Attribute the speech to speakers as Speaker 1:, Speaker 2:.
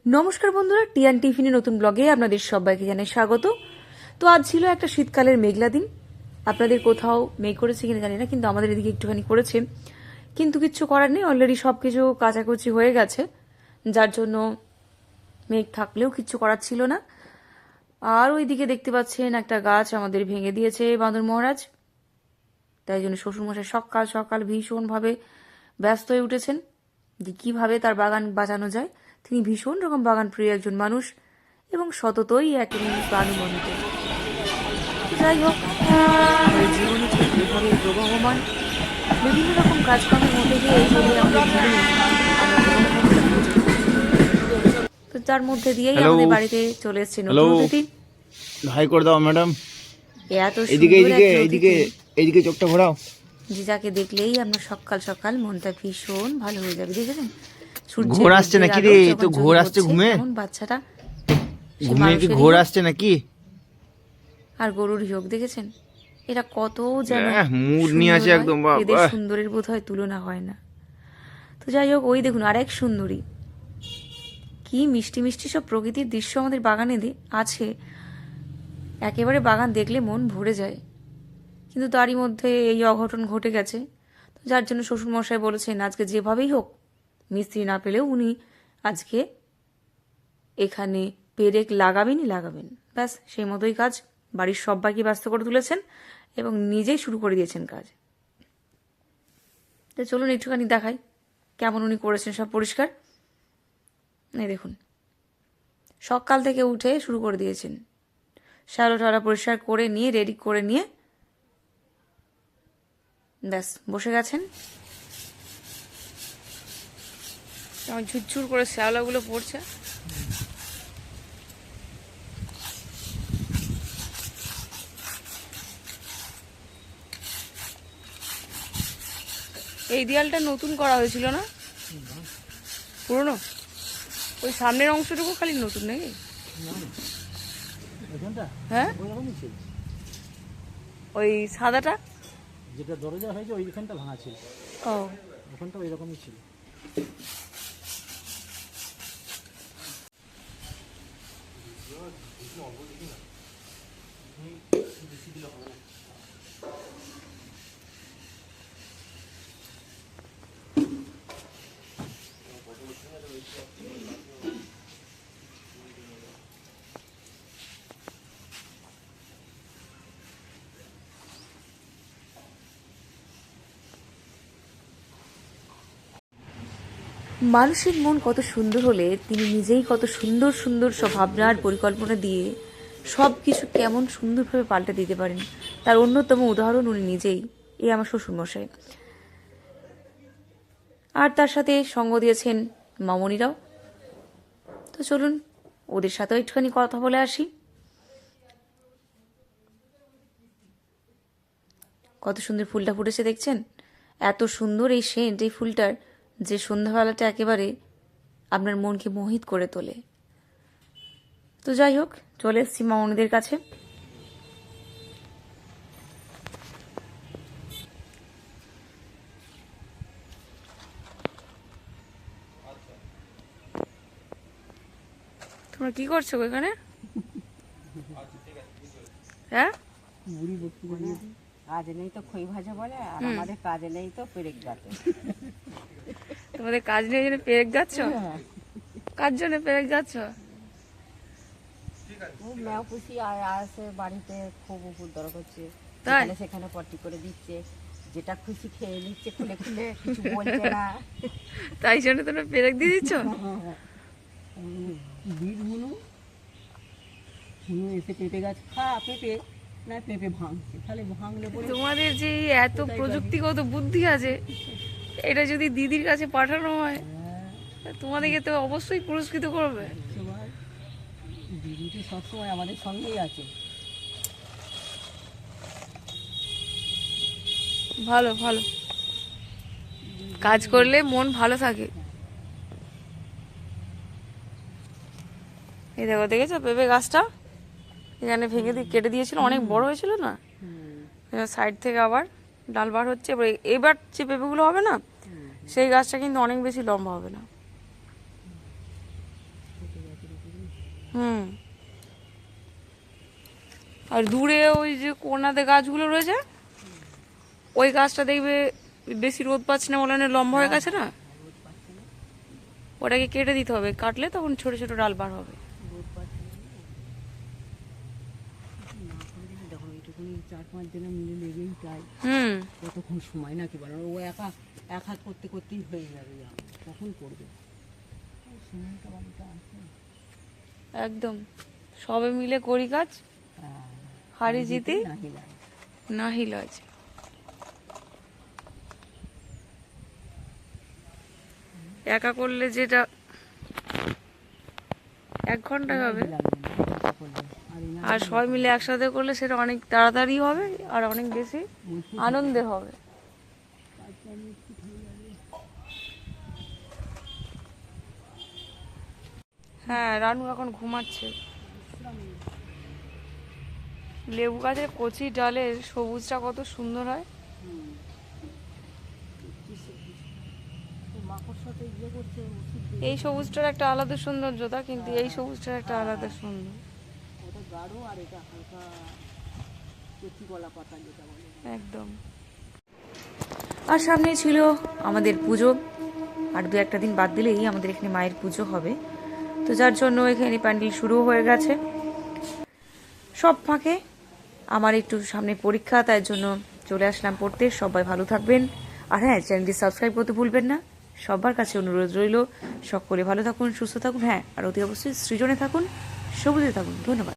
Speaker 1: নমস্কার বন্ধুরা, টিয়ান টিফিনে নতুন ব্লগে আপনাদের সবাইকে জানাই স্বাগত। তো আজ ছিল একটা শীতকালের মেঘলা দিন। আপনাদের কোথাও মেঘ করেছে কিনা জানি না, কিন্তু আমাদের এদিকে একটুখানি করেছে। কিন্তু কিচ্ছু করার নেই, অলরেডি সবকিছু কাচাকুচি হয়ে গেছে, যার জন্য মেঘ থাকলেও কিচ্ছু করার ছিল না। আর ওইদিকে দেখতে পাচ্ছেন একটা গাছ আমাদের ভেঙে দিয়েছে বাঁদর মহারাজ, তাই জন্য শ্বশুরমশাই সকাল সকাল ভীষণভাবে ব্যস্ত হয়ে উঠেছেন যে কিভাবে তার বাগান বাঁচানো যায়। তিনি ভীষণ রকম বাগান প্রিয় একজন মানুষ এবং সততই একেবারে প্রাণবন্ত। যাই হোক, আমাদের জীবনে ঠিক এভাবে প্রবহমান বিভিন্ন রকম কাজকর্মের মধ্যে দিয়ে এইভাবে আমাদের জীবনে তো তার মধ্যে দিয়েই আমাদের বাড়িতে চলে এসেছে নতুন অতিথি।
Speaker 2: হাই করে দাও ম্যাডাম।
Speaker 1: এত সুন্দর
Speaker 2: এইদিকে চোখটা ঘোরাও।
Speaker 1: যে যাকে দেখলেই আমরা সকাল সকাল মনটা ভীষণ ভালো হয়ে যাবে। দেখেছেন
Speaker 2: ঘোর আসছে নাকি রে? তো ঘোর আসছে ঘুমে,
Speaker 1: বাচ্চাটা
Speaker 2: ঘুমে কি ঘোর আসছে নাকি?
Speaker 1: আর গরুর হিয়োগ দেখেছেন, এরা কত যেন
Speaker 2: মুড নিয়ে আছে একদম,
Speaker 1: এদের সুন্দরীর বোধ হয় তুলনা হয় না। তো যাই হোক, ওই দেখুন আরেক সুন্দরী, কি মিষ্টি মিষ্টি সব প্রকৃতির দৃশ্য আমাদের বাগানে আছে। একেবারে বাগান দেখলে মন ভরে যায়, কিন্তু তারই মধ্যে এই অঘটন ঘটে গেছে। তো যার জন্য শ্বশুরমশাই বলেছেন আজকে যেভাবেই হোক, মিস্ত্রি না পেলেও উনি আজকে এখানে পেরেক লাগাবেন। ব্যাস সেই মতোই কাজ। বাড়ির সবাইকে ব্যস্ত করে তুলেছেন এবং নিজেই শুরু করে দিয়েছেন কাজ। তো চলুন একটুখানি দেখাই কেমন উনি করেছেন সব পরিষ্কার। এই দেখুন, সকাল থেকে উঠে শুরু করে দিয়েছেন, শ্যালো টালা পরিষ্কার করে নিয়ে রেডি করে নিয়ে ব্যাস বসে গেছেন। আমার ঝুরঝুর করে শ্যাওলাগুলো পড়ছে। এই দেয়ালটা নতুন করা হয়েছিল না, পুরনো? ওই সামনের অংশটুকু খালি নতুন নাকি? হ্যাঁ, ওই সাদাটা
Speaker 3: যেটা দরজা হয়েছে ওইখানটা ভাঙা ছিল।
Speaker 1: ও,
Speaker 3: ওখানটা ওই রকমই ছিল।
Speaker 1: মানুষের মন কত সুন্দর হলে তিনি নিজেই কত সুন্দর সুন্দর সব ভাবনার পরিকল্পনা দিয়ে সব কিছু কেমন সুন্দরভাবে পাল্টে দিতে পারেন, তার অন্যতম উদাহরণ উনি নিজেই, এই আমার শ্বশুরমশাই। আর তার সাথে সঙ্গ দিয়েছেন মামনিরাও। তো চলুন ওদের সাথেও একটুখানি কথা বলে আসি। কত সুন্দর ফুলটা ফুটেছে দেখছেন, এত সুন্দর এই সেন্ট এই ফুলটার, যে সন্ধ্যাবেলাটা একেবারে আপনার মনকে মোহিত করে তোলে। তো যাই হোক, চলে এসছি মামনিদের কাছে। তোমরা কি করছো এখানে? হ্যাঁ,
Speaker 4: কাজ নেই তো খই ভাজা বলে, আর আমাদের কাজ নেই তো পেরেক গাছে।
Speaker 1: তোমাদের কাজ নেই জন্য পেরেক যাচ্ছ? কার জন্য পেরেক যাচ্ছ?
Speaker 4: ম্যাও পুষি আসে বাড়িতে, খুব উপর দর করছে,
Speaker 1: তাই
Speaker 4: সেখানে পটি করে দিচ্ছে, যেটা খুশি খেয়ে নিচ্ছে খুলে খুলে, কিছু বলছে না।
Speaker 1: তাই জন্য তোমরা পেরেক দিয়ে দিচ্ছ?
Speaker 4: বীজ হুনু হুনু এসে পেঁপে গাছ খা, পেঁপে না পেঁপে ভাঙছে, তাহলে ভাঙলে পরে
Speaker 1: তোমাদের যে এত প্রযুক্তিগত বুদ্ধি আছে, এটা যদি দিদির কাছে পাঠানো হয় তোমাদেরকে তো অবশ্যই পুরস্কৃত করবে।
Speaker 4: দিদি তো সবসময় আমাদের সঙ্গেই আছে।
Speaker 1: ভালো ভালো কাজ করলে মন ভালো থাকে। এই দেখো, দেখেছো পেঁপে গাছটা এখানে ভেঙে দিয়ে কেটে দিয়েছিল, অনেক বড় হয়েছিল না, সাইড থেকে আবার ডাল বার হচ্ছে। এবার যে পেঁপেগুলো হবে না, সেই গাছটা কিন্তু অনেক বেশি লম্বা হবে না। হুম। আর দূরে ওই যে কোনাতে গাছগুলো রয়েছে, ওই গাছটা দেখবে বেশি রোদ পাচ্ছে না বলে লম্বা হয়ে গেছে না, ওটাকে কেটে দিতে হবে, কাটলে তখন ছোট ছোট ডাল বার হবে।
Speaker 4: রোদ পাচ্ছে না। না করে দিলে দেখো এইটুকুনি 4-5 দিনে মিলে লেগেই যায়।
Speaker 1: হুম।
Speaker 4: কতক্ষণ সময় নাকি বলো, ও একা এক হাত করতে করতেই হয়ে যাবে, কখন করবে? ওই সময়টা বাড়িতে আছে।
Speaker 1: একদম সবে মিলে করি কাজ,
Speaker 4: হ্যাঁ,
Speaker 1: হারি জিতি
Speaker 4: নাহি লাগে।
Speaker 1: নাহি লজ। একা করলে যেটা 1 ঘন্টায় হবে,
Speaker 4: লাগবে না, একা করলে। আর এই না
Speaker 1: আর সবাই মিলে একসাথে করলে সেটা অনেক তাড়াতাড়ি হবে আর অনেক বেশি আনন্দে হবে। হ্যাঁ, রানু এখন ঘুমাচ্ছে। লেবু গাছের কচি ডালের সবুজটা কত সুন্দর হয়।
Speaker 4: মাকড়সাতে ইয়ে করছে, ওষুধ দিয়ে।
Speaker 1: এই সবুজটার একটা আলাদা সৌন্দর্যতা, কিন্তু এই সবুজটার একটা আলাদা সুন্দর।
Speaker 4: ওটা গাঢ় আর এটা হালকা কচি কলা পাতা যেটা বলে।
Speaker 1: একদম। আর সামনে ছিল আমাদের পুজো, আর 2-1 দিন বাদ দিলেই আমাদের এখানে মায়ের পুজো হবে। তো যার জন্য এখানে প্যান্ডেল শুরু হয়ে গেছে। সব ফাঁকে আমার একটু সামনে পরীক্ষা, তাই জন্য চলে আসলাম পড়তে। সবাই ভালো থাকবেন, আর হ্যাঁ, চ্যানেলটি সাবস্ক্রাইব করতে ভুলবেন না। সবার কাছে অনুরোধ রইল, সকলে ভালো থাকুন, সুস্থ থাকুন, হ্যাঁ, আর অতি অবশ্যই সৃজনে থাকুন, সবুজে থাকুন। ধন্যবাদ।